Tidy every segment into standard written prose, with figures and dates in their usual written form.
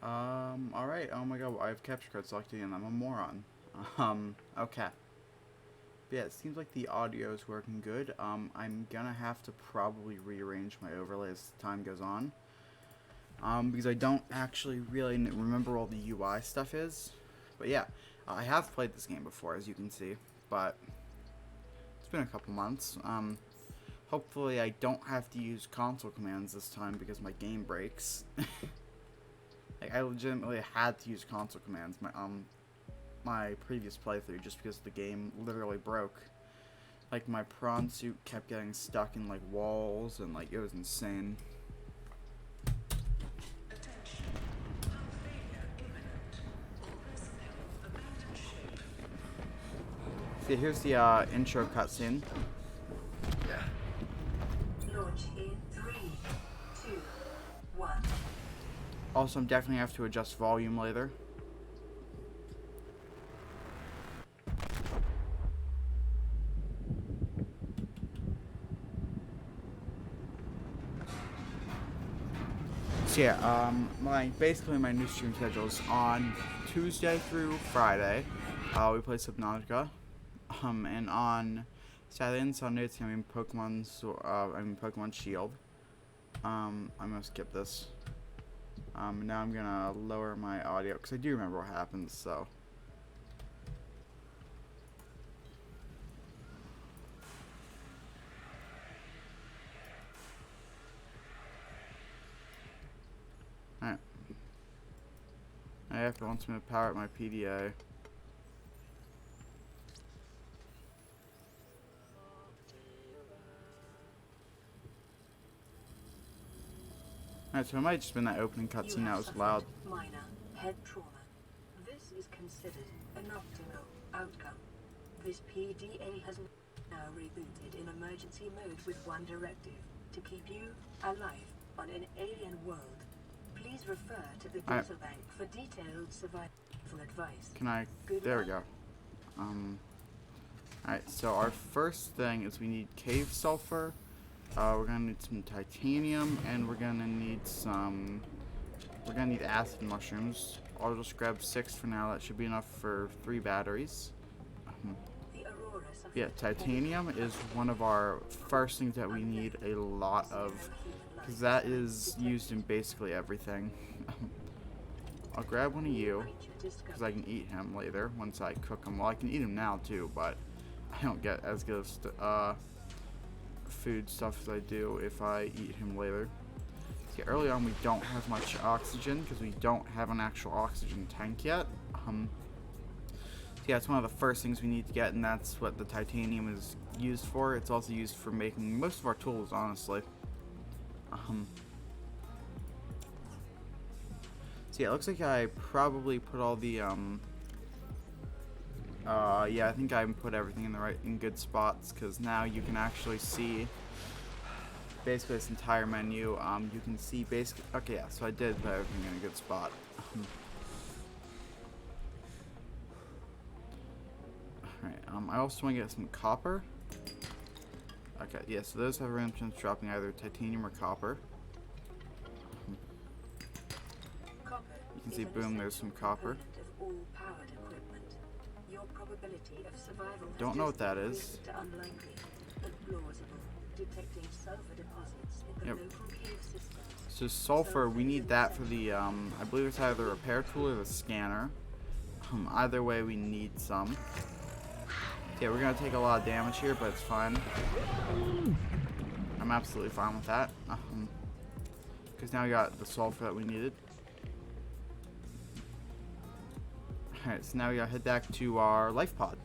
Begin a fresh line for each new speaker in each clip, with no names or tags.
Alright. Oh my god, I have capture card selected and I'm a moron. Okay. But yeah, it seems like the audio is working good. I'm gonna have to probably rearrange my overlay as time goes on. Because I don't actually really remember all the UI stuff is. But yeah, I have played this game before, as you can see. But it's been a couple months. Hopefully I don't have to use console commands this time because my game breaks. Like, I legitimately had to use console commands my previous playthrough just because the game literally broke. Like, my prawn suit kept getting stuck in like walls and like it was insane. See, here's the intro cutscene.
Launch in 3, 2, 1.
Also, I'm definitely have to adjust volume later. So yeah, basically my new stream schedule is on Tuesday through Friday. We play Subnautica, and on Saturday and Sunday it's gonna be Pokemon Shield. I'm gonna skip this. Now I'm gonna lower my audio because I do remember what happens. So. Alright. I have to want me to power up my PDA. Alright, so it might have just been that opening cutscene that was loud.
Minor head trauma. This is considered an optimal outcome. This PDA has now rebooted in emergency mode with one directive: to keep you alive on an alien world. Please refer to the data bank for detailed survival advice.
Can I? There we go. Alright, so our first thing is we need cave sulfur. We're gonna need some titanium, and we're gonna need acid mushrooms. I'll just grab 6 for now. That should be enough for 3 batteries. Yeah, titanium is one of our first things that we need a lot of, because that is used in basically everything. I'll grab one of you, because I can eat him later once I cook him. Well, I can eat him now too, but I don't get as good of food stuff as I do if I eat him later. See, early on we don't have much oxygen because we don't have an actual oxygen tank yet. Yeah, it's one of the first things we need to get, and that's what the titanium is used for. It's also used for making most of our tools, honestly. So yeah, it looks like I probably put all the yeah, I think I put everything in good spots, because now you can actually see basically this entire menu. You can see basically, okay, yeah, so I did put everything in a good spot. Alright, I also want to get some copper. Okay, yeah, so those have a random chance of dropping either titanium or copper. You can see, boom, there's some copper. Don't know what that is. Yep. So sulfur, we need that for the, I believe it's either the repair tool or the scanner. Either way, we need some. Yeah, we're gonna take a lot of damage here, but it's fine. I'm absolutely fine with that. Because now we got the sulfur that we needed. Alright, so now we gotta head back to our life pod.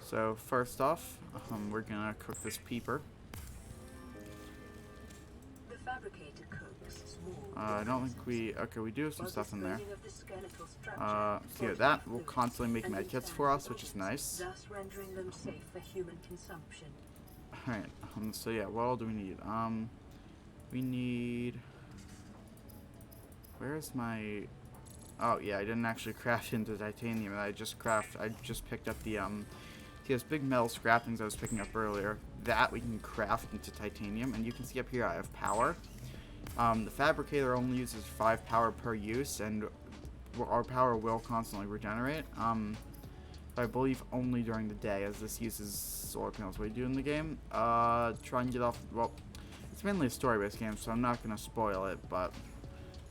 So first off, we're gonna cook this peeper.
The fabricator cooks small.
I don't think we do have some stuff in there. So yeah, that will constantly make med kits for us, which is nice.
Thus rendering them safe for human consumption.
Alright, so yeah, what all do we need? We need Where's my... Oh, yeah, I didn't actually craft into titanium. I just picked up the, see those big metal scrap things I was picking up earlier. That we can craft into titanium. And you can see up here I have power. The fabricator only uses 5 power per use, and our power will constantly regenerate. I believe only during the day, as this uses solar panels. What do you do in the game? Try and get off... Well, it's mainly a story-based game, so I'm not going to spoil it, but...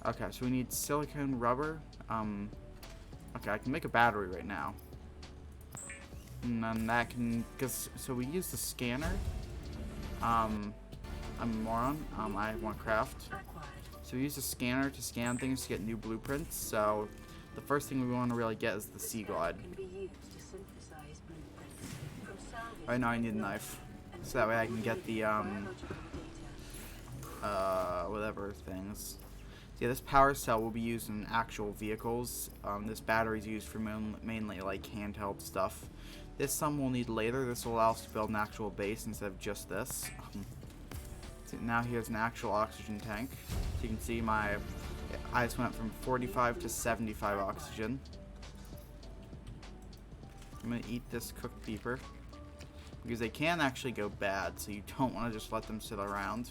Okay, so we need silicone rubber. Okay, I can make a battery right now. And then that can... So we use the scanner. I'm a moron. I want craft. So we use the scanner to scan things to get new blueprints. So the first thing we want to really get is the sea glide. Right now I need a knife. So that way I can get the, whatever things. Yeah, this power cell will be used in actual vehicles. This battery is used for mainly like handheld stuff. This some we'll need later. This will allow us to build an actual base instead of just this. So now here's an actual oxygen tank. So you can see I just went from 45 to 75 oxygen. I'm gonna eat this cooked peeper because they can actually go bad, so you don't want to just let them sit around.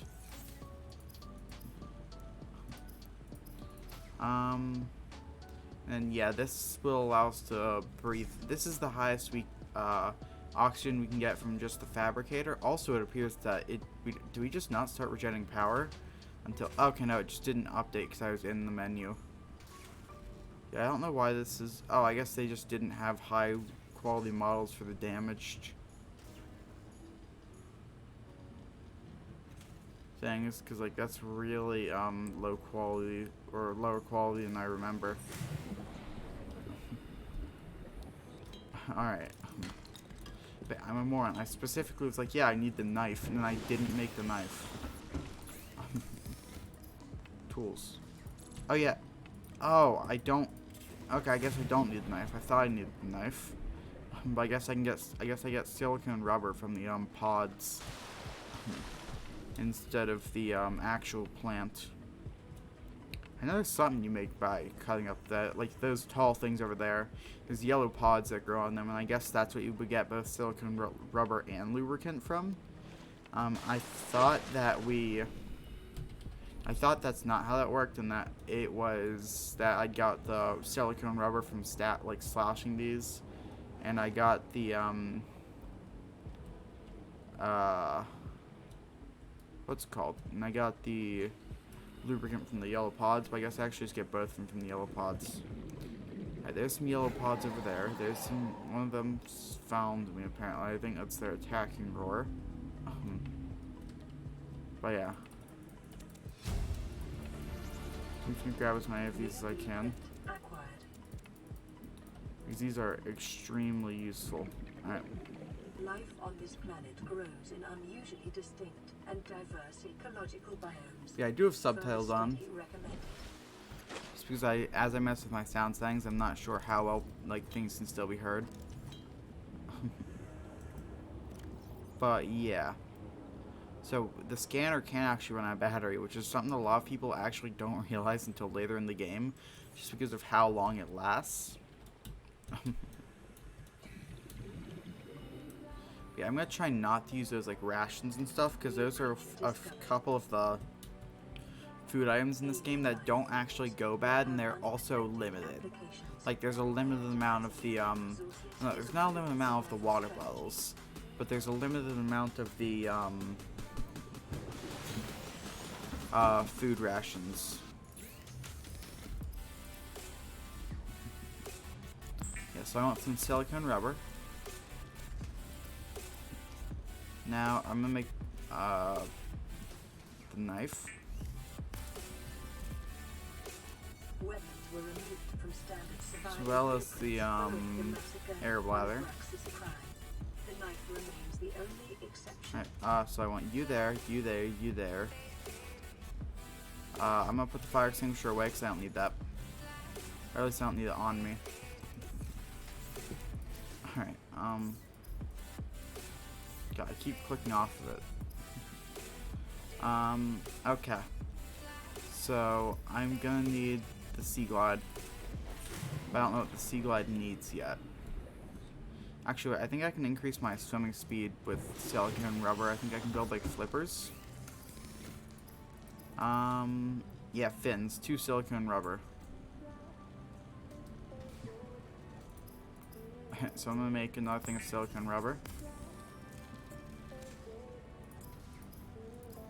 And yeah, this will allow us to breathe. This is the highest oxygen we can get from just the fabricator. Also, it appears that do we just not start regenerating power until... Okay, no, it just didn't update because I was in the menu. Yeah, I don't know why this is... Oh, I guess they just didn't have high quality models for the damaged things, because like that's really low quality, or lower quality than I remember. Alright. But I'm a moron. I specifically was like, yeah, I need the knife, and then I didn't make the knife. Tools. Oh yeah. Oh, I don't... Okay, I guess I don't need the knife. I thought I needed the knife. But I guess I get silicone rubber from the pods instead of the actual plant. I know there's something you make by cutting up that, like those tall things over there. There's yellow pods that grow on them, and I guess that's what you would get both silicone rubber and lubricant from. I thought that's not how that worked, and that it was that I got the silicone rubber from slashing these, and I got the what's it called? And I got the lubricant from the yellow pods, but I guess I actually just get both of them from the yellow pods. Alright, there's some yellow pods over there. One of them found me apparently. I think that's their attacking roar. But yeah. I'm just gonna grab as many of these as I can, because these are extremely useful. Alright.
Life on this planet grows in unusually distinct and diverse ecological biomes.
Yeah, I do have subtitles on. Just because as I mess with my sound settings, I'm not sure how well things can still be heard. But yeah. So the scanner can actually run out of battery, which is something a lot of people actually don't realize until later in the game, just because of how long it lasts. Yeah, I'm gonna try not to use those rations and stuff, because those are a couple of the food items in this game that don't actually go bad, and they're also limited. Like there's a limited amount of the no, there's not a limited amount of the water bottles, but there's a limited amount of the food rations. Yeah, so I want some silicone rubber. Now I'm gonna make the knife.
Weapons were removed from standard survival,
As well as the air bladder.
The knife remains the only exception.
Alright, so I want you there, you there, you there. I'm gonna put the fire extinguisher away because I don't need that. Or at least I don't need it on me. Alright, God, I keep clicking off of it. Okay. So so I'm gonna need the Sea Glide. But I don't know what the Sea Glide needs yet. Actually, I think I can increase my swimming speed with silicone and rubber. I think I can build like flippers. Yeah, fins. 2 silicone rubber. So I'm gonna make another thing of silicone rubber.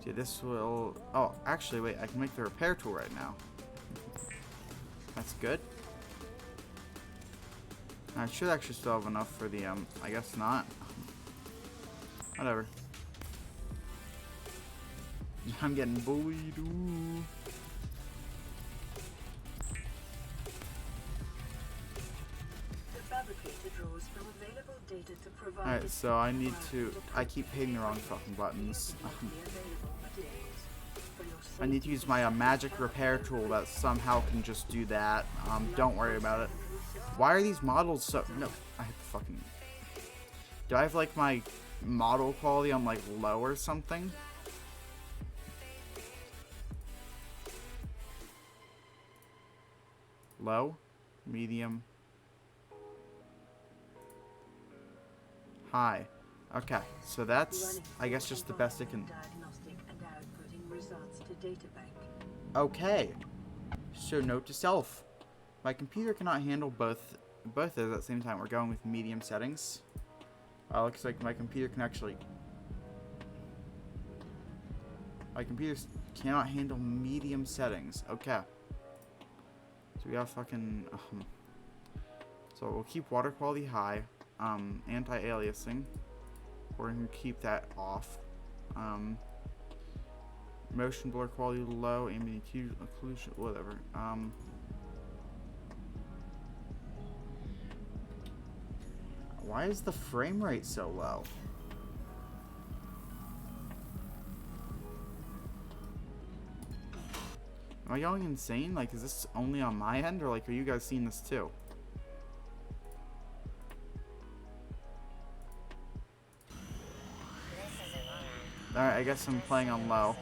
See, this will... Oh, actually, wait. I can make the repair tool right now. That's good. I should actually still have enough for the, I guess not. Whatever. I'm getting bullied. Ooh.
The fabricator draws from available data to provide.
Alright, so I need to... I keep hitting the wrong fucking buttons. I need to use my magic repair tool that somehow can just do that. Don't worry about it. Why are these models so... No, I have to fucking... Do I have, like, my model quality on, like, low or something? Low? Medium? High. Okay, so that's, I guess, just the best it can... Okay. So note to self. My computer cannot handle both of those at the same time. We're going with medium settings. Looks like my computer can actually... My computer cannot handle medium settings. Okay. So we got fucking... So we'll keep water quality high. Anti-aliasing. We're going to keep that off. Motion blur quality low. Ambient occlusion. Whatever. Why is the frame rate so low? Am I going insane? Like, is this only on my end, or like, are you guys seeing this too? Alright, I guess I'm playing on low.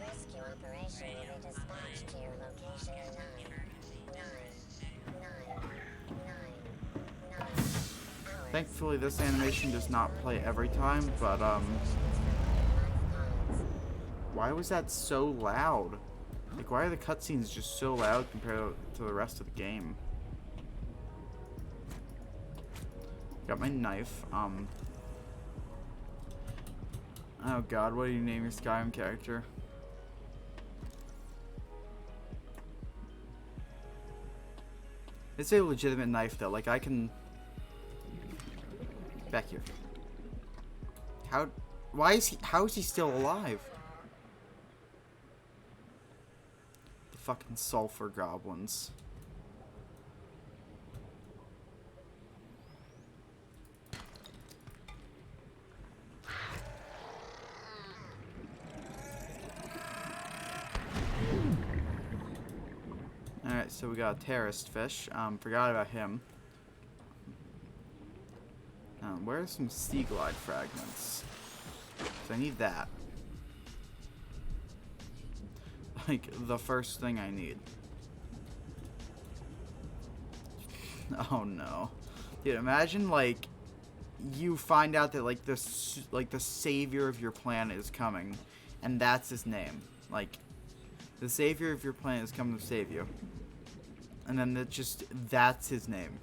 Rescue operation will be dispatched to your location in 9 hours.
Thankfully, this animation does not play every time, but, why was that so loud? Like, why are the cutscenes just so loud compared to the rest of the game? Got my knife, Oh god, what do you name your Skyrim character? It's a legitimate knife though, like I can... Back here. How is he still alive? The fucking sulfur goblins. Alright, so we got a terrorist fish. Forgot about him. Where are some sea glide fragments? So I need that. Like, the first thing I need. Oh no. Dude, imagine, like, you find out that, like, the savior of your planet is coming. And that's his name. Like, the savior of your planet is coming to save you. And then that's his name.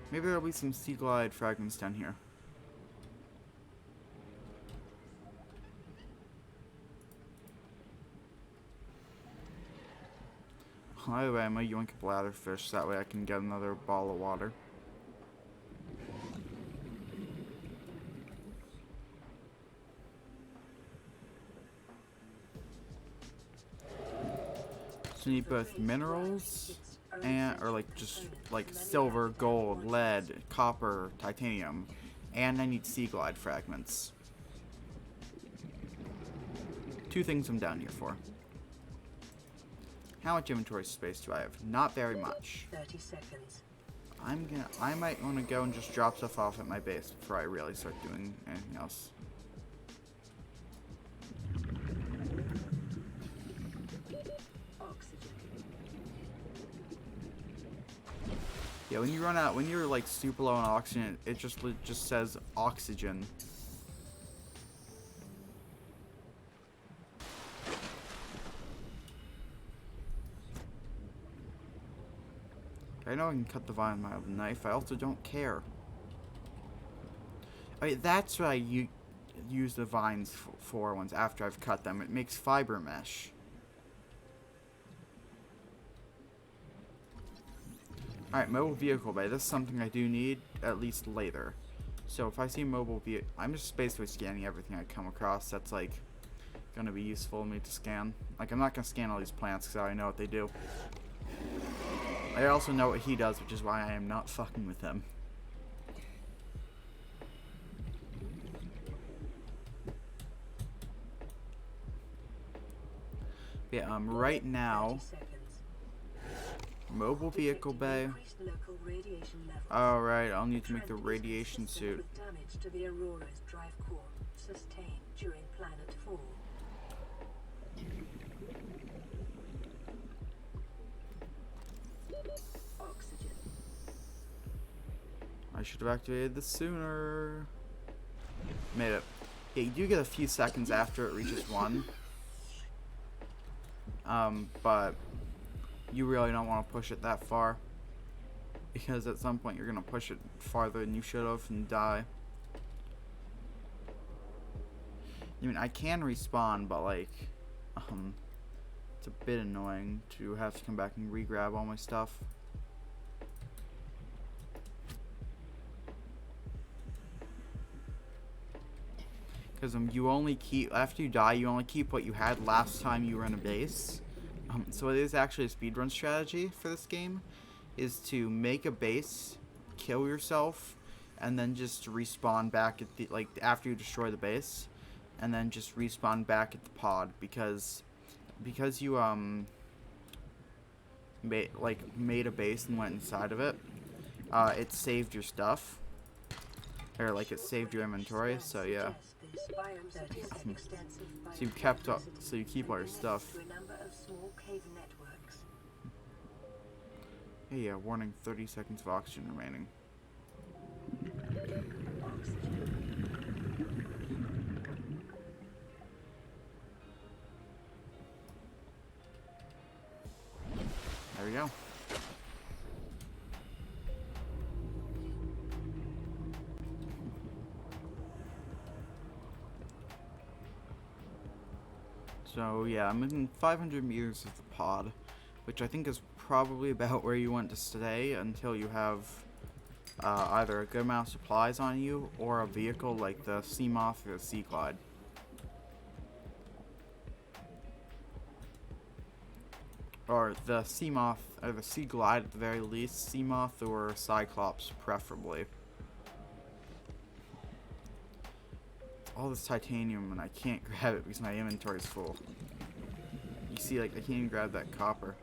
Maybe there'll be some sea glide fragments down here. Either way, I'm gonna yoink a bladderfish, that way I can get another ball of water. So you need both minerals and, or like just like silver, gold, lead, copper, titanium, and I need sea glide fragments. 2 things I'm down here for. How much inventory space do I have? Not very much.
30 seconds.
I might want to go and just drop stuff off at my base before I really start doing anything else.
Oxygen.
Yeah, when you run out, when you're like super low on oxygen, it just says oxygen. I know I can cut the vine with my knife. I also don't care. That's what I use the vines for once after I've cut them. It makes fiber mesh. Alright, mobile vehicle bay. This is something I do need, at least later. So if I see mobile vehicle, I'm just basically scanning everything I come across that's like gonna be useful to me to scan. Like, I'm not gonna scan all these plants because I already know what they do. I also know what he does, which is why I am not fucking with him. Yeah, right now,
30 seconds.
mobile vehicle bay.
Increased local radiation levels.
Alright, I'll need to make the
Trend is
radiation
consistent
suit.
with damage to the Aurora's drive core sustained during planet fall. Oxygen.
I should have activated this sooner. Made it. Yeah, you do get a few seconds after it reaches 1. But you really don't want to push it that far. Because at some point you're going to push it farther than you should have and die. I mean, I can respawn, but like, it's a bit annoying to have to come back and re-grab all my stuff. Because you only keep, after you die, you only keep what you had last time you were in a base. So it is actually a speedrun strategy for this game, is to make a base, kill yourself, and then just respawn back at the, like, after you destroy the base, and then just respawn back at the pod, because you made a base and went inside of it, it saved your stuff, or like it saved your inventory. So yeah. So you kept up, so you keep all your stuff. Hey, yeah, warning, 30 seconds of oxygen remaining. There we go. So yeah, I'm in 500 meters of the pod, which I think is probably about where you want to stay until you have either a good amount of supplies on you or a vehicle like the Seamoth or the Sea Glide. Or the Seamoth, or the Sea Glide at the very least, Seamoth or Cyclops preferably. All this titanium and I can't grab it because my inventory's full. You see, like, I can't even grab that copper.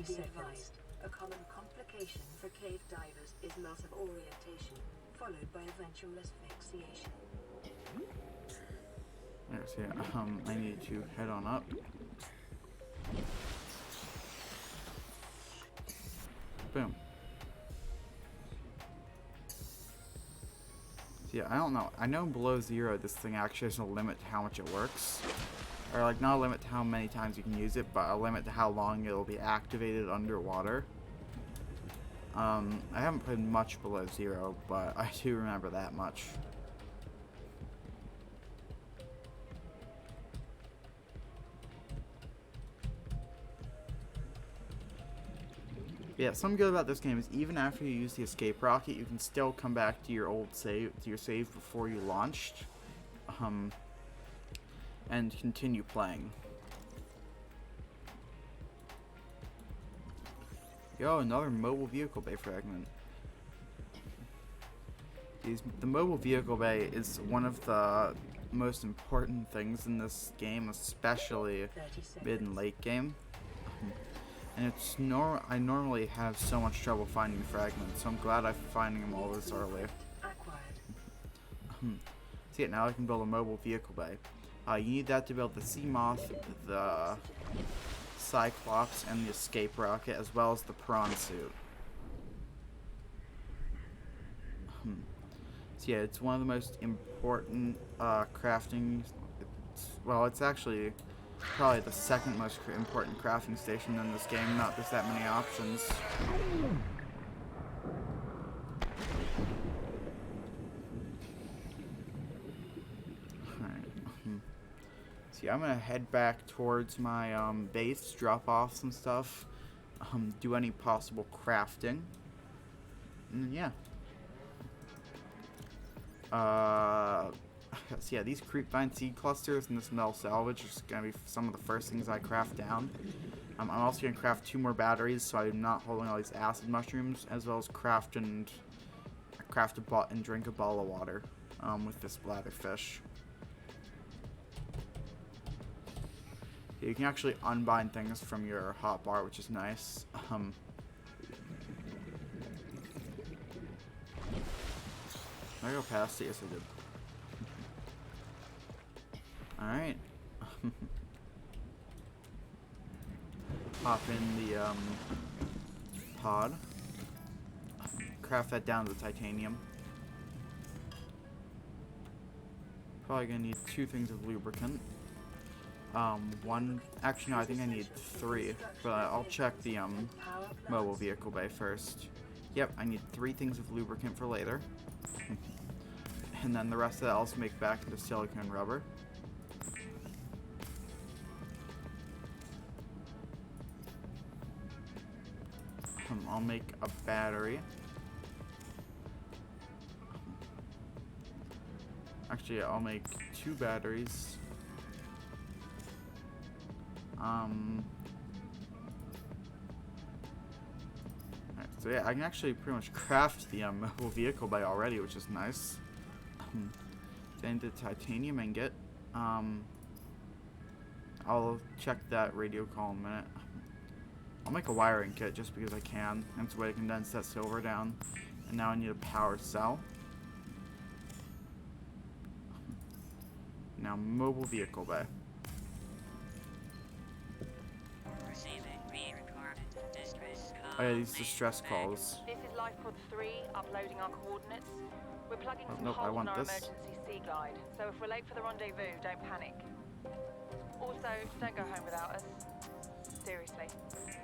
Advised. A common complication for cave divers is loss of orientation, followed by eventual asphyxiation.
There's yeah. I need to head on up. Boom. So yeah, I don't know. I know below 0 this thing actually has a limit to how much it works. Or like not a limit to how many times you can use it, but a limit to how long it'll be activated underwater. I haven't played much below 0, but I do remember that much. Yeah, something good about this game is even after you use the escape rocket, you can still come back to your old save, to your save before you launched, and continue playing. Yo, another mobile vehicle bay fragment. The mobile vehicle bay is one of the most important things in this game, especially
30 seconds.
mid and late game. And I normally have so much trouble finding fragments, so I'm glad I'm finding them all this early.
Acquired.
See it now, I can build a mobile vehicle bay. You need that to build the Sea Moth, the Cyclops, and the escape rocket, as well as the prawn suit. So yeah, it's one of the most important crafting. It's actually probably the second most important crafting station in this game. Not there's that many options. So yeah, I'm gonna head back towards my base, drop off some stuff, do any possible crafting, and yeah. So yeah, these creepvine seed clusters and this metal salvage are just gonna be some of the first things I craft down. I'm also gonna craft 2 more batteries, so I'm not holding all these acid mushrooms, as well as craft and drink a bottle of water with this bladderfish. You can actually unbind things from your hotbar, which is nice. Can I go past it? Yes, I did. Alright. Pop in the pod. Craft that down to the titanium. Probably gonna need 2 things of lubricant. Actually no, I think I need 3, but I'll check the mobile vehicle bay first. Yep, I need 3 things of lubricant for later. And then the rest of that I'll also make back into silicone rubber. I'll make a battery. Actually, I'll make 2 batteries. Alright, so yeah, I can actually pretty much craft the mobile vehicle bay already, which is nice. Then the titanium ingot. I'll check that radio call in a minute. I'll make a wiring kit just because I can. That's a way to condense that silver down. And now I need a power cell. Now mobile vehicle bay. Oh yeah, these distress calls.
This is Life Pod 3, uploading our coordinates. We're plugging some
nope, I
holes in
want
our
this.
emergency sea glide, so if we're late for the rendezvous, don't panic. Also, don't go home without us. Seriously.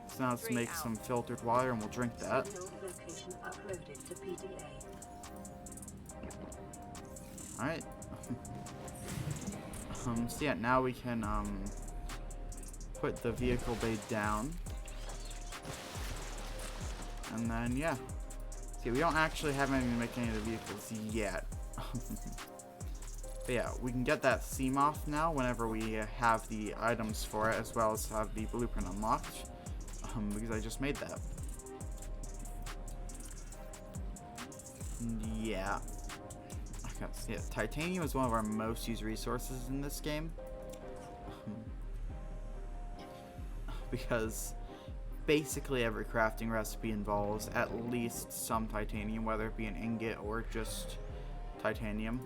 So now let's make some filtered water and we'll drink that.
Signal location uploaded to PDA.
Alright. So yeah, now we can put the vehicle bay down. And then yeah. See, we don't actually have anything to make any of the vehicles yet. But yeah, we can get that Sea Moth now whenever we have the items for it, as well as have the blueprint unlocked. Because I just made that. Yeah. Okay, so yeah, titanium is one of our most used resources in this game. Because basically every crafting recipe involves at least some titanium, whether it be an ingot or just titanium.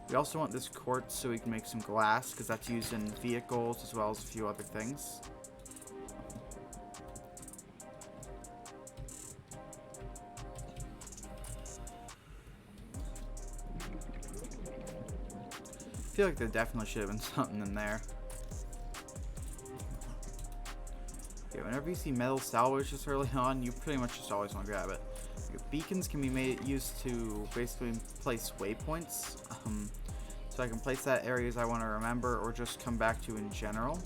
We also want this quartz so we can make some glass, because that's used in vehicles as well as a few other things. I feel like there definitely should have been something in there. Okay, whenever you see metal salvage this early on, you pretty much just always want to grab it. Your beacons can be used to basically place waypoints. So I can place that areas I want to remember or just come back to in general.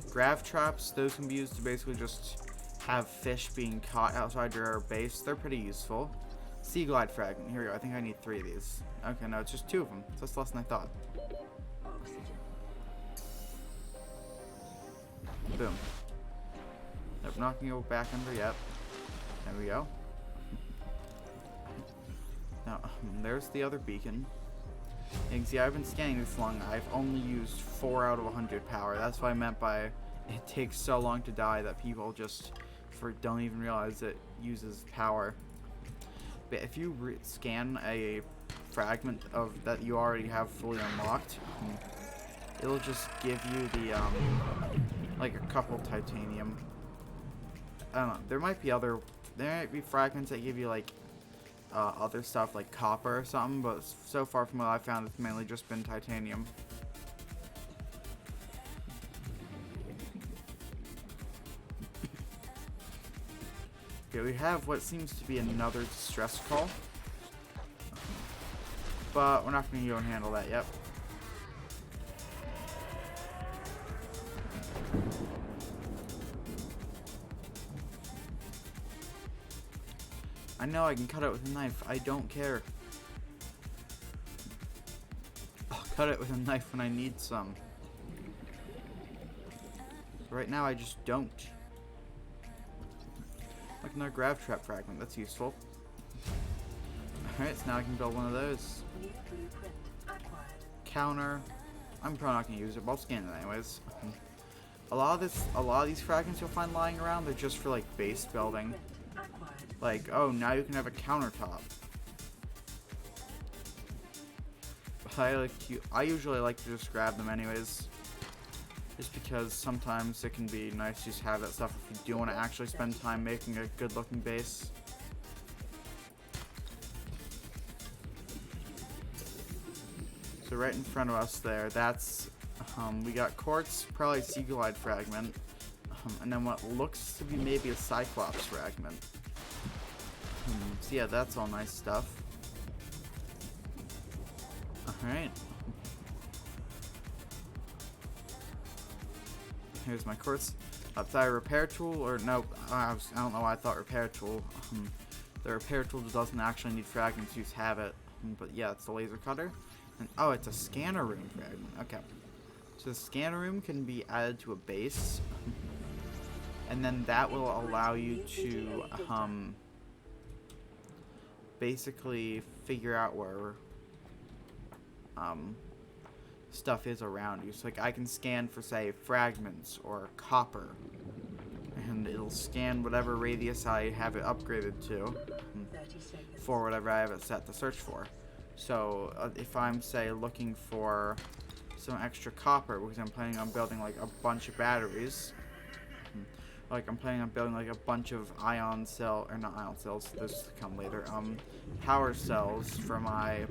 Grav traps, those can be used to basically just have fish being caught outside your base. They're pretty useful. Sea glide fragment, here we go. I think I need 3 of these. Okay, no, it's just 2 of them. So that's less than I thought.
Oxygen.
Boom. Nope, not gonna go back under yet. There we go. Now, there's the other beacon. And see, I've been scanning this long. I've only used 4 out of 100 power. That's what I meant by it takes so long to die that people just don't even realize it uses power. But if you scan a fragment of that you already have fully unlocked, it'll just give you the like a couple titanium. I don't know. There might be fragments that give you like other stuff like copper or something, but so far from what I found, it's mainly just been titanium. Okay, we have what seems to be another distress call, but we're not going to go and handle that yet. I know I can cut it with a knife. I don't care. I'll cut it with a knife when I need some. Right now I just don't. Like another grab trap fragment. That's useful. Alright, so now I can build one of those.
New blueprint acquired.
Counter. I'm probably not going to use it, but I'll scan it anyways. A lot of these fragments you'll find lying around, they're just for like base building.
Acquired.
Like, oh, now you can have a countertop. I usually like to just grab them anyways. Just because sometimes it can be nice to just have that stuff if you do want to actually spend time making a good looking base. So right in front of us there, that's, we got quartz, probably seaglide fragment, and then what looks to be maybe a cyclops fragment. So yeah, that's all nice stuff. Alright. Here's my quartz. Thought a repair tool, or no, I don't know why I thought repair tool. The repair tool doesn't actually need fragments, you just have it. But yeah, it's a laser cutter. And, oh, it's a scanner room fragment. Okay. So the scanner room can be added to a base. And then that will allow you to basically figure out where stuff is around you. So like I can scan for say fragments or copper, and it'll scan whatever radius I have it upgraded to for whatever I have it set to search for. So if I'm say looking for some extra copper because I'm planning on building like a bunch of batteries, like I'm planning on building like a bunch of ion cell, or not ion cells, those come later, power cells for my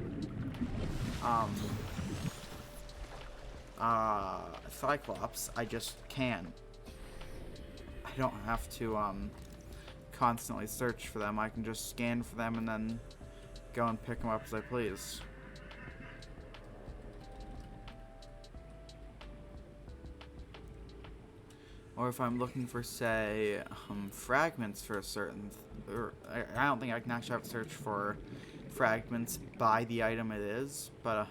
Cyclops, I just can. I don't have to constantly search for them. I can just scan for them and then go and pick them up as I please. Or if I'm looking for, say, fragments for a certain... I don't think I can actually have to search for fragments by the item it is, but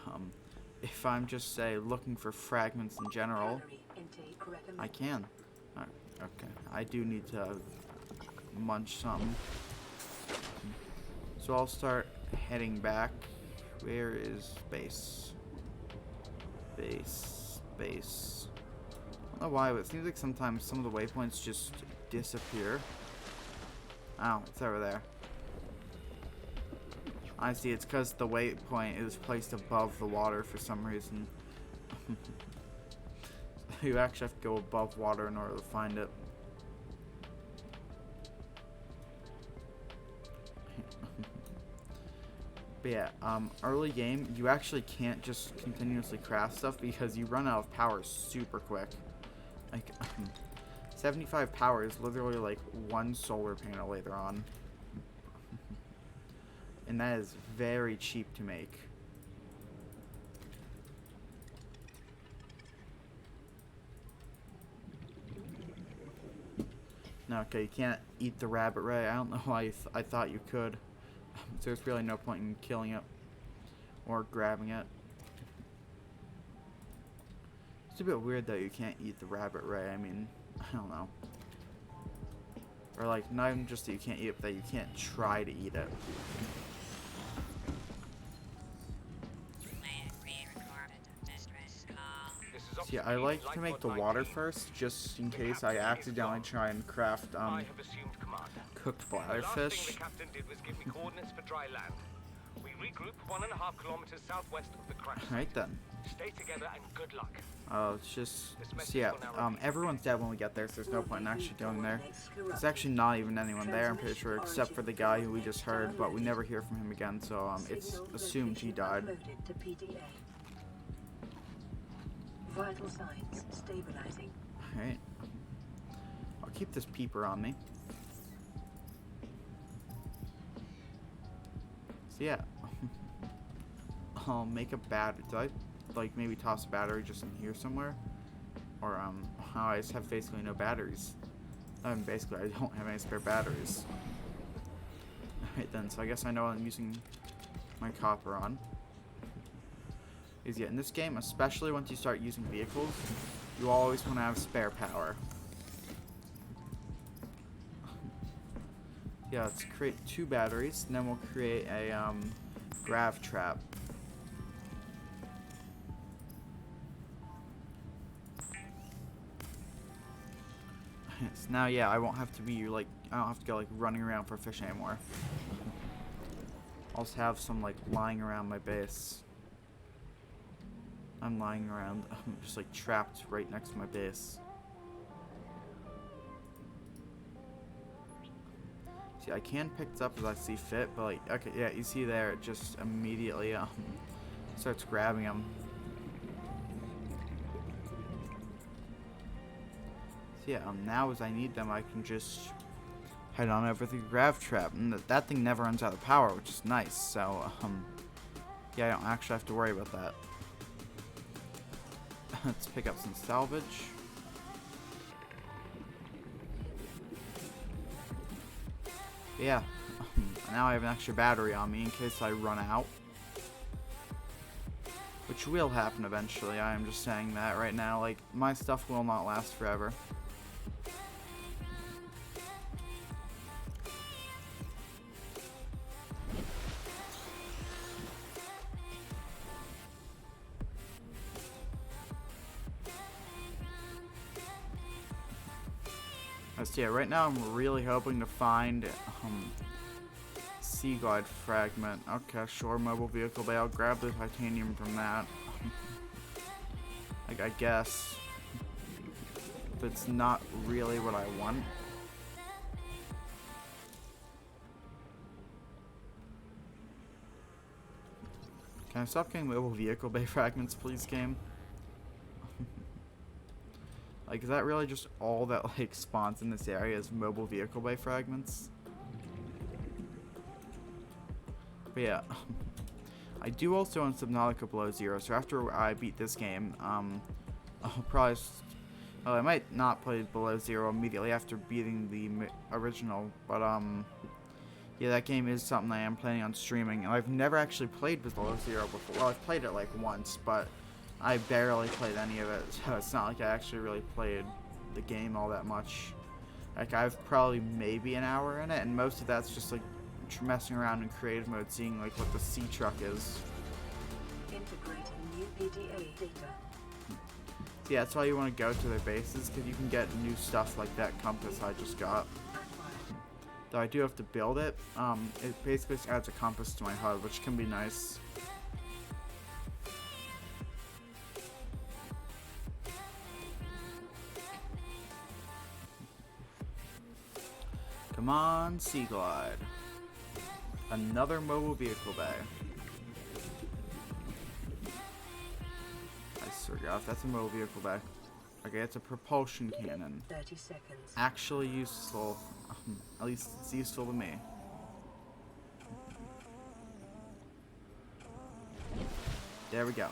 if I'm just, say, looking for fragments in general, I can. Okay, I do need to munch some. So I'll start heading back. Where is base? Base. I don't know why, but it seems like sometimes some of the waypoints just disappear. Oh, it's over there. I see, it's because the waypoint is placed above the water for some reason. You actually have to go above water in order to find it. But yeah, early game, you actually can't just continuously craft stuff because you run out of power super quick. Like, 75 power is literally like one solar panel later on. And that is very cheap to make. No, okay, you can't eat the rabbit ray. I don't know why I thought you could. There's really no point in killing it or grabbing it. It's a bit weird that you can't eat the rabbit ray. I mean, I don't know. Or like, not even just that you can't eat it, but that you can't try to eat it. See, I like to make the water first, just in case I accidentally try and craft cooked bladderfish.
The captain did was give me coordinates for dry land. We regroup 1.5 kilometers southwest of the crash.
Alright then.
Stay together and good luck.
It's just, so yeah, everyone's dead when we get there, so there's no point in actually going there. There's actually not even anyone there, I'm pretty sure, except for the guy who we just heard, but we never hear from him again, so it's assumed he died.
Vital signs stabilizing.
Alright. I'll keep this peeper on me. So yeah. I'll make a battery. Did I like maybe toss a battery just in here somewhere? Or I just have basically no batteries. Basically I don't have any spare batteries. Alright then, so I guess I know I'm using my copper on. Is in this game, especially once you start using vehicles, you always want to have spare power. Yeah, let's create 2 batteries, and then we'll create a grav trap. So now, yeah, I won't have to be like, I don't have to go like running around for fish anymore. I'll just have some like lying around my base. I'm lying around, I'm just like trapped right next to my base. See, I can pick it up as I see fit, but like, okay, yeah, you see there, it just immediately starts grabbing them. So yeah, now as I need them, I can just head on over to the grav trap, and that thing never runs out of power, which is nice. So yeah, I don't actually have to worry about that. Let's pick up some salvage. Yeah, now I have an extra battery on me in case I run out. Which will happen eventually, I am just saying that right now. Like, my stuff will not last forever. So yeah, right now I'm really hoping to find sea glide fragment. Okay, sure, mobile vehicle bay. I'll grab the titanium from that. Like, I guess. But it's not really what I want. Can I stop getting mobile vehicle bay fragments, please, game? Like, is that really just all that, like, spawns in this area is mobile vehicle bay fragments? But yeah. I do also own Subnautica Below Zero, so after I beat this game, I'll probably... Well, I might not play Below Zero immediately after beating the original, but, yeah, that game is something I am planning on streaming, and I've never actually played Below Zero before. Well, I've played it, like, once, but... I barely played any of it, so it's not like I actually really played the game all that much. Like, I've probably maybe an hour in it, and most of that's just, like, messing around in creative mode, seeing, like, what the sea truck is.
Integrating new PDA data.
So yeah, that's why you want to go to their bases, because you can get new stuff like that compass I just got. Though I do have to build it. It basically adds a compass to my HUD, which can be nice. Come on, Sea Glide. Another mobile vehicle bay. I swear to God, if that's a mobile vehicle bay. Okay, it's a propulsion cannon.
30 seconds.
Actually useful. At least it's useful to me. There we go.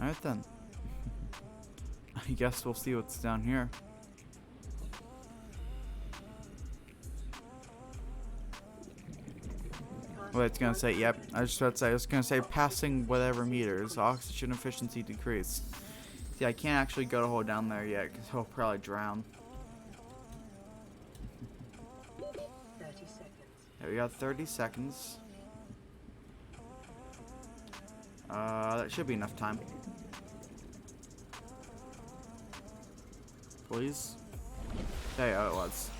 Alright then. I guess we'll see what's down here. Well, it's gonna say, yep, I was just about to say, it's gonna say passing whatever meters, oxygen efficiency decreased. See, I can't actually go to hold down there yet, because he'll probably drown. Yeah, we got 30 seconds. That should be enough time. Please? There, oh, it was.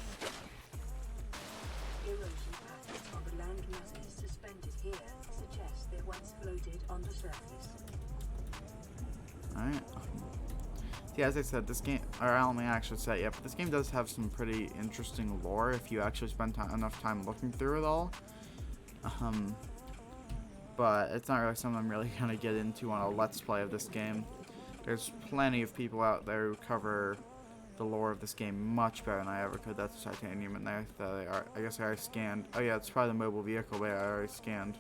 Erosion patterns on the land masses suspended here suggest they once floated on the surface.
Alright. Yeah, as I said, this game, or I don't think I actually said it yet, but this game does have some pretty interesting lore if you actually spend enough time looking through it all. But it's not really something I'm really going to get into on a Let's Play of this game. There's plenty of people out there who cover the lore of this game much better than I ever could. That's titanium in there. I guess I already scanned. Oh yeah, it's probably the mobile vehicle way I already scanned.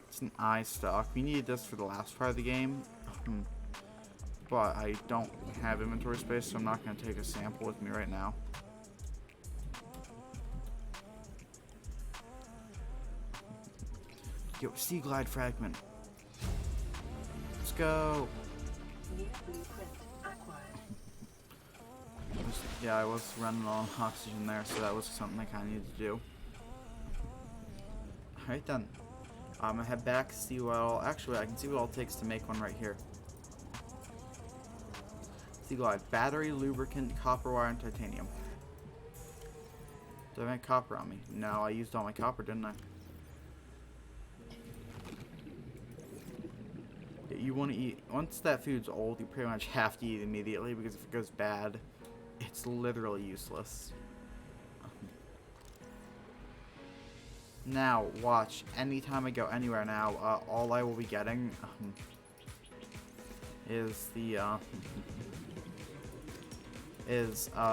It's an eye stock. We needed this for the last part of the game. But I don't have inventory space, so I'm not going to take a sample with me right now. Yo, Sea Glide fragment. Let's go.
New blueprint acquired.
Yeah, I was running low on oxygen there, so that was something I kind of needed to do. Alright then. I'm gonna head back, see what all. Actually, I can see what all it takes to make one right here. Sea Glide. Battery, lubricant, copper wire, and titanium. Did I make copper on me? No, I used all my copper, didn't I? You want to eat, once that food's old, you pretty much have to eat it immediately, because if it goes bad, it's literally useless. Now, watch, anytime I go anywhere now, all I will be getting is the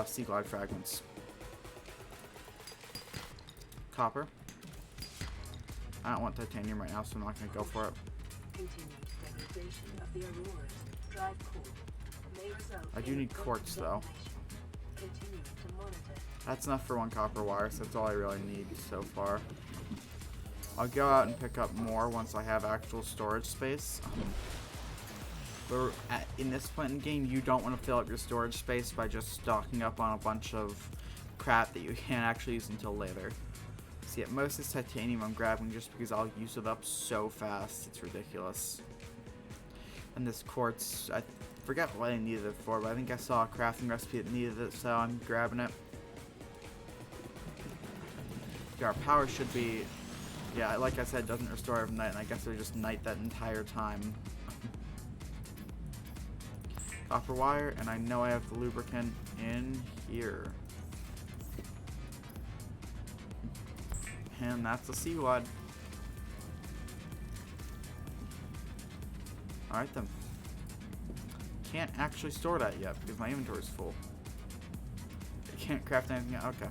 Sea Glide fragments. Copper. I don't want titanium right now, so I'm not going to go for it.
Continued degradation of the auroras. Drive core. May result
I do
in
need quartz, though.
Continue to monitor.
That's enough for one copper wire, so that's all I really need so far. I'll go out and pick up more once I have actual storage space. But in this point in the game, you don't want to fill up your storage space by just stocking up on a bunch of crap that you can't actually use until later. See, at most it's titanium I'm grabbing just because I'll use it up so fast. It's ridiculous. And this quartz, I forget what I needed it for, but I think I saw a crafting recipe that needed it, so I'm grabbing it. Yeah, our power should be, yeah, like I said, it doesn't restore every night, and I guess it was just night that entire time. Copper wire, and I know I have the lubricant in here. And that's the Sea Glide. Alright then. Can't actually store that yet because my inventory is full. I can't craft anything yet. Okay.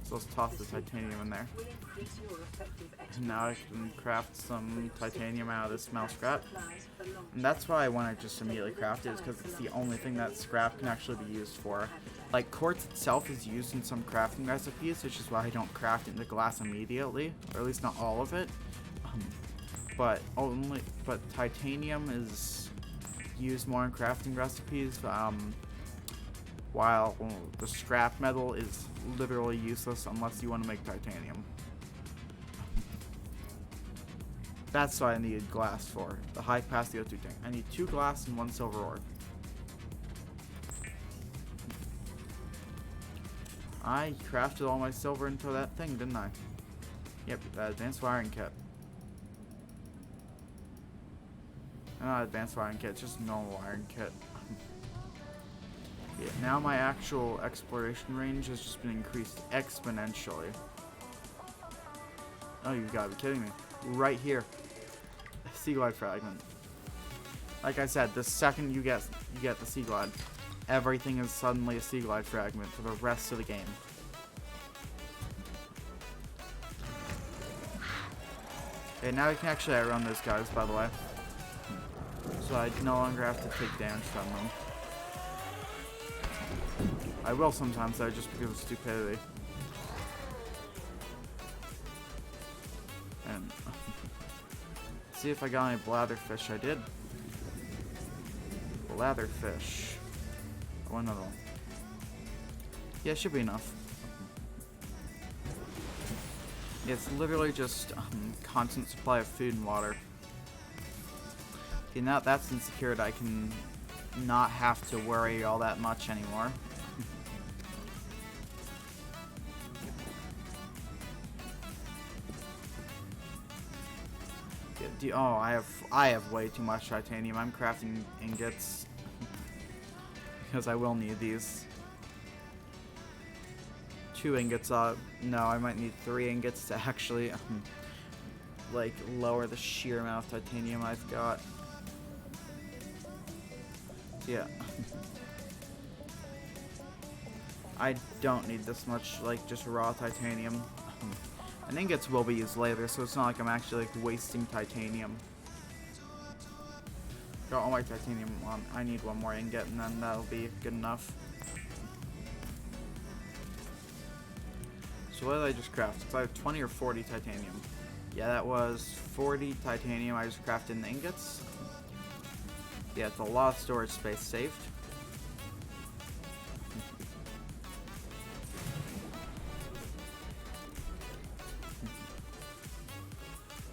So let's toss the titanium in there.
Will increase your effective
And now I can craft some titanium out of this smell scrap.
supplies for long.
And that's why I want to just immediately craft it, is because it's the only thing that scrap can actually be used for. Like, quartz itself is used in some crafting recipes, which is why I don't craft it into glass immediately, or at least not all of it. But titanium is used more in crafting recipes, while the scrap metal is literally useless unless you want to make titanium. That's what I needed glass for, the high capacity O2 tank. I need 2 glass and 1 silver ore. I crafted all my silver into that thing, didn't I? Yep, advanced wiring kit. Not advanced wiring kit, just normal wiring kit. Yeah, now my actual exploration range has just been increased exponentially. Oh, you've got to be kidding me. Right here. Sea Glide fragment. Like I said, the second you get the Sea Glide, everything is suddenly a Sea Glide fragment for the rest of the game. Okay, now we can actually outrun those guys, by the way. So I no longer have to take damage from them. I will sometimes though, just because of stupidity. And see if I got any blatherfish. I did. Blatherfish. One of them. Yeah, it should be enough. Yeah, it's literally just constant supply of food and water. Okay, now that's secured, I can not have to worry all that much anymore. Yeah, oh, I have way too much titanium. I'm crafting ingots because I will need these. 2 ingots. No, I might need 3 ingots to actually like lower the sheer amount of titanium I've got. Yeah. I don't need this much, like, just raw titanium. And ingots will be used later, so it's not like I'm actually, like, wasting titanium. Got all my titanium. I need 1 more ingot, and then that'll be good enough. So what did I just craft? Because I have 20 or 40 titanium. Yeah, that was 40 titanium I just crafted in the ingots. Yeah, it's a lot of storage space saved.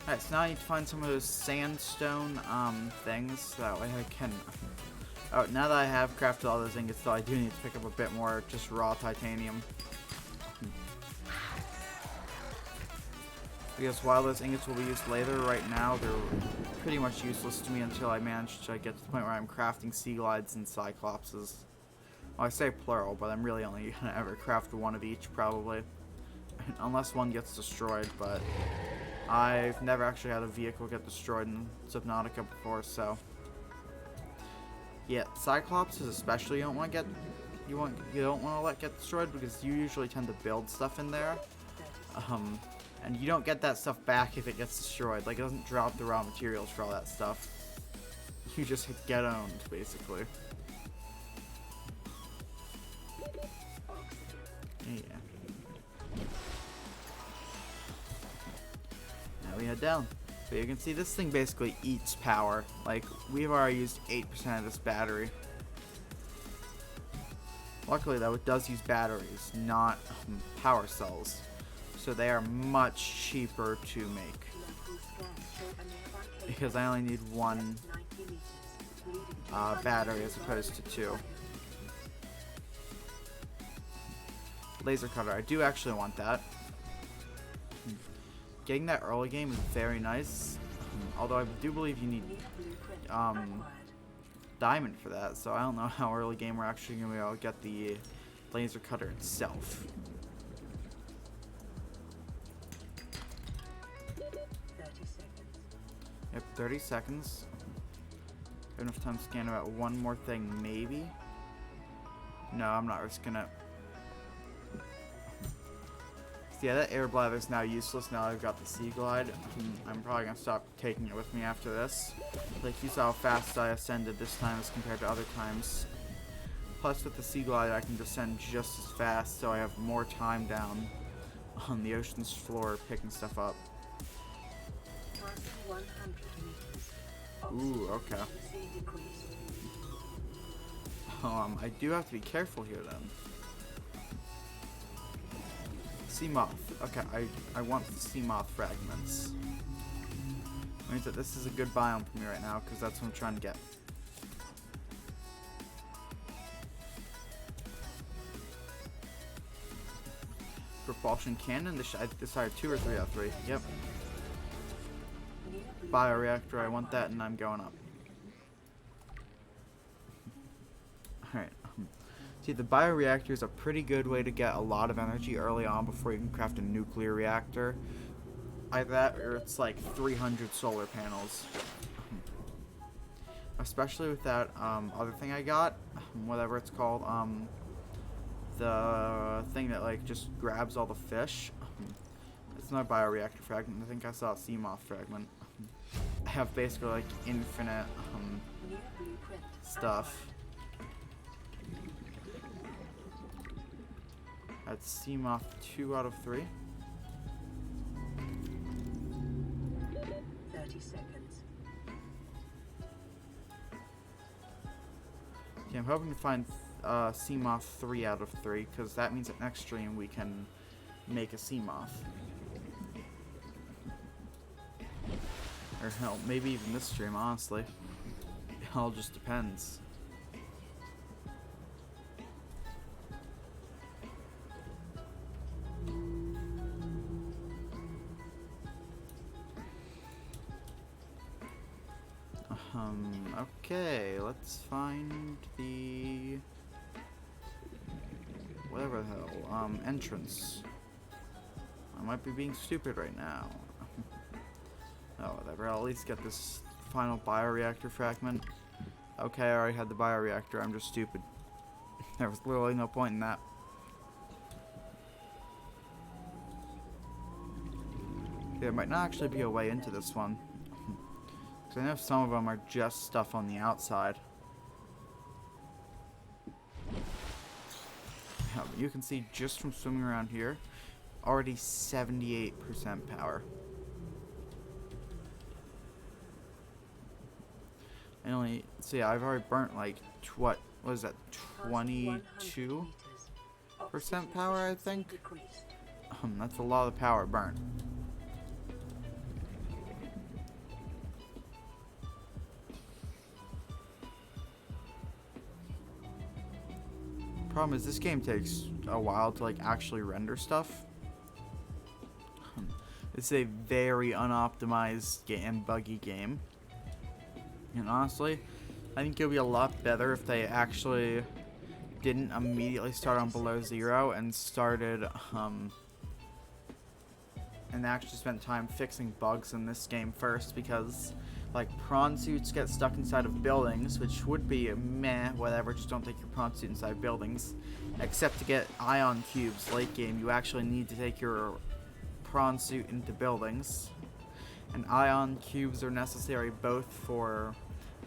Alright, so now I need to find some of those sandstone things. That way I can... Oh, now that I have crafted all those ingots, though, I do need to pick up a bit more just raw titanium. Because while those ingots will be used later, right now they're pretty much useless to me until I manage to get to the point where I'm crafting sea glides and cyclopses. Well, I say plural, but I'm really only gonna ever craft 1 of each, probably. Unless one gets destroyed, but I've never actually had a vehicle get destroyed in Subnautica before, so... Yeah, cyclopses especially you don't want to get... You don't want to let get destroyed because you usually tend to build stuff in there. And you don't get that stuff back if it gets destroyed. Like, it doesn't drop the raw materials for all that stuff. You just get owned, basically. Yeah. Now we head down. So you can see this thing basically eats power. Like, we've already used 8% of this battery. Luckily, though, it does use batteries, not power cells. So they are much cheaper to make. Because I only need 1 battery as opposed to 2. Laser cutter, I do actually want that. Getting that early game is very nice. Although I do believe you need diamond for that, so I don't know how early game we're actually going to be able to get the laser cutter itself.
30 seconds.
Yep, 30 seconds. Got enough time to scan about 1 more thing, maybe? No, I'm not risking it. So yeah, that air bladder is now useless now I've got the sea glide. I'm probably going to stop taking it with me after this. Like, you saw how fast I ascended this time as compared to other times. Plus, with the sea glide, I can descend just as fast, so I have more time down on the ocean's floor picking stuff up.
100 meters.
Ooh, okay. I do have to be careful here then. Sea moth. Okay, I want the sea moth fragments. Means that this is a good biome for me right now, because that's what I'm trying to get. Propulsion cannon. I decided 2 or 3 out of 3. Yep. Bioreactor. I want that, and I'm going up. Alright. See, the bioreactor is a pretty good way to get a lot of energy early on before you can craft a nuclear reactor. Either that, or it's like 300 solar panels. Especially with that other thing I got, whatever it's called, the thing that like just grabs all the fish. It's not a bioreactor fragment. I think I saw a sea moth fragment. I have basically like infinite stuff. That's sea moth 2 out of 3.
30 seconds.
Okay, I'm hoping to find CMOF 3 out of 3, because that means that next stream we can make a CMOF. Or hell, maybe even this stream, honestly. It all just depends. Okay, let's find the whatever the hell, entrance. I might be being stupid right now. Oh, whatever, I'll at least get this final bioreactor fragment. Okay, I already had the bioreactor, I'm just stupid. There was literally no point in that. There might not actually be a way into this one. Because I know some of them are just stuff on the outside. Yeah, but you can see just from swimming around here, already 78% power. And only, so yeah, I've already burnt like, what is that, 22% power, I think? That's a lot of power burnt. Problem is, this game takes a while to like actually render stuff. It's a very unoptimized and buggy game. And honestly, I think it would be a lot better if they actually didn't immediately start on below zero and started and actually spent time fixing bugs in this game first, because like prawn suits get stuck inside of buildings, which would be meh, whatever, just don't take your prawn suit inside buildings. Except to get ion cubes late game, you actually need to take your prawn suit into buildings. And ion cubes are necessary both for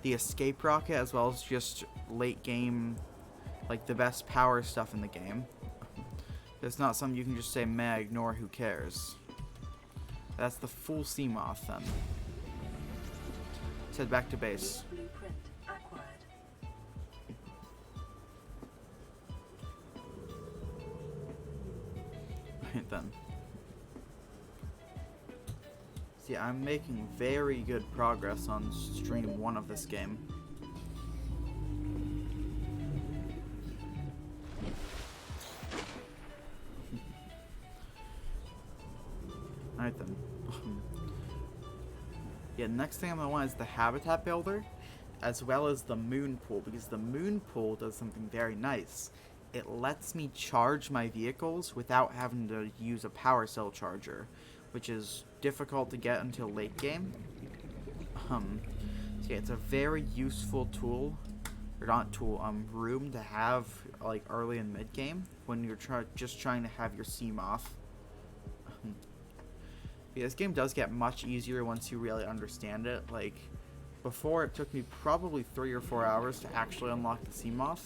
the escape rocket as well as just late game, like the best power stuff in the game. It's not something you can just say meh, ignore, who cares. That's the full CMOF then. Let's head back to base.
Blueprint acquired.
Right then. See, I'm making very good progress on stream 1 of this game. Alright then. Yeah, next thing I'm going to want is the habitat builder, as well as the moon pool, because the moon pool does something very nice. It lets me charge my vehicles without having to use a power cell charger, which is difficult to get until late game. So yeah, it's a very useful tool, or not tool, room to have like early and mid game when you're just trying to have your CMOF. Yeah, this game does get much easier once you really understand it. Like, before it took me probably 3 or 4 hours to actually unlock the CMOF.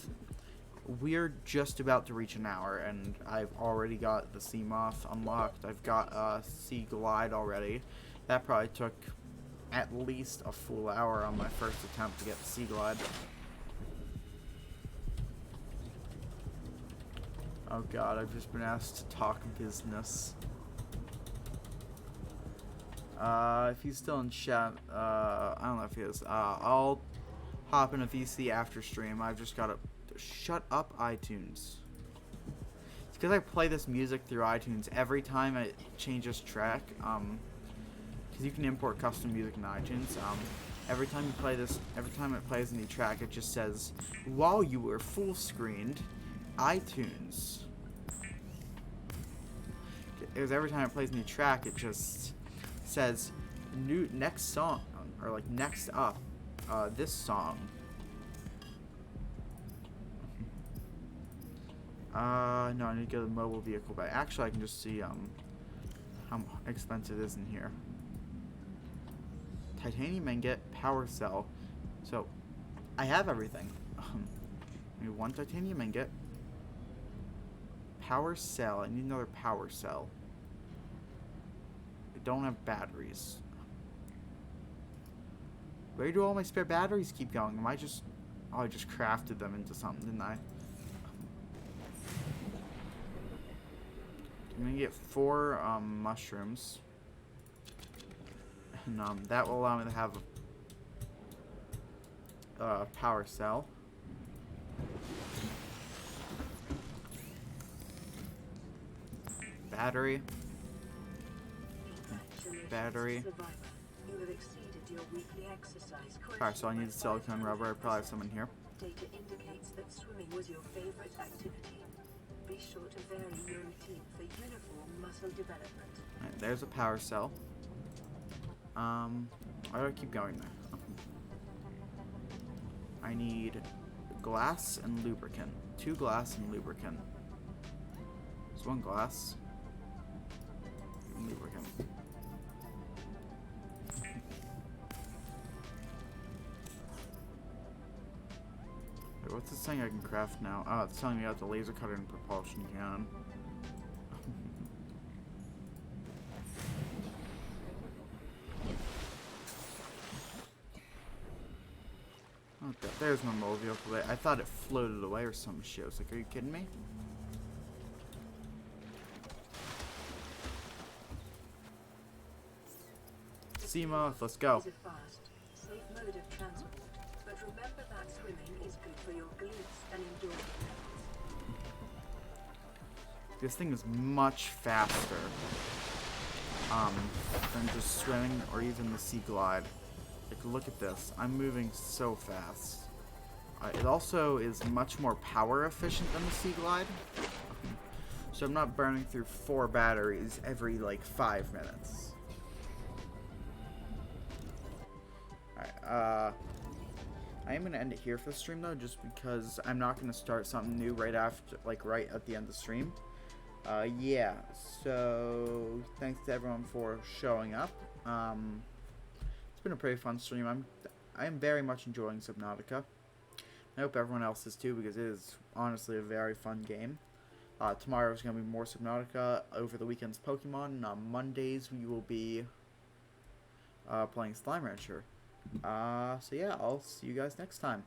We're just about to reach an hour, and I've already got the CMOF unlocked. I've got Sea Glide already. That probably took at least a full hour on my first attempt to get the Sea Glide. Oh god, I've just been asked to talk business. If he's still in chat, I don't know if he is. I'll hop in a VC after stream. I've just gotta shut up, iTunes. It's because I play this music through iTunes every time it changes track. Because you can import custom music in iTunes. Every time you play this, every time it plays a new track, it just says, while you were full screened, iTunes. Because every time it plays a new track, it just says next song, or like next up, this song. No, I need to go to the mobile vehicle, but actually I can just see how expensive it is in here. Titanium ingot, power cell. So I have everything. I need 1 titanium ingot, power cell. I need another power cell. Don't have batteries. Where do all my spare batteries keep going? Am I just... Oh, I just crafted them into something, didn't I? I'm gonna get 4 mushrooms. And that will allow me to have a power cell. Battery. Battery.
You have exceeded your weekly exercise.
Alright, so I need silicone rubber. I probably have some in here.
Data indicates that swimming was your favorite activity. Be sure to vary your routine for uniform muscle development.
Alright, there's a power cell. I gotta keep going there. I need glass and lubricant. 2 glass and lubricant. There's 1 glass and lubricant. Wait, what's this thing I can craft now? Oh, it's telling me about the laser cutter and propulsion cannon. Okay, there's my mobile vehicle. I thought it floated away or some shit. I was like, are you kidding me? Seamoth, let's go.
Is a fast, safe mode of transport, but remember that swimming is good for your glutes and endurance levels.
This thing is much faster than just swimming or even the sea glide. Like, look at this. I'm moving so fast. It also is much more power efficient than the sea glide. So I'm not burning through 4 batteries every, like, 5 minutes. Alright, I am going to end it here for the stream, though, just because I'm not going to start something new right after, like, right at the end of the stream. Yeah, so thanks to everyone for showing up. It's been a pretty fun stream. I am very much enjoying Subnautica. I hope everyone else is too, because it is honestly a very fun game. Tomorrow is going to be more Subnautica. Over the weekend's Pokemon. And on Mondays we will be playing Slime Rancher. So yeah, I'll see you guys next time.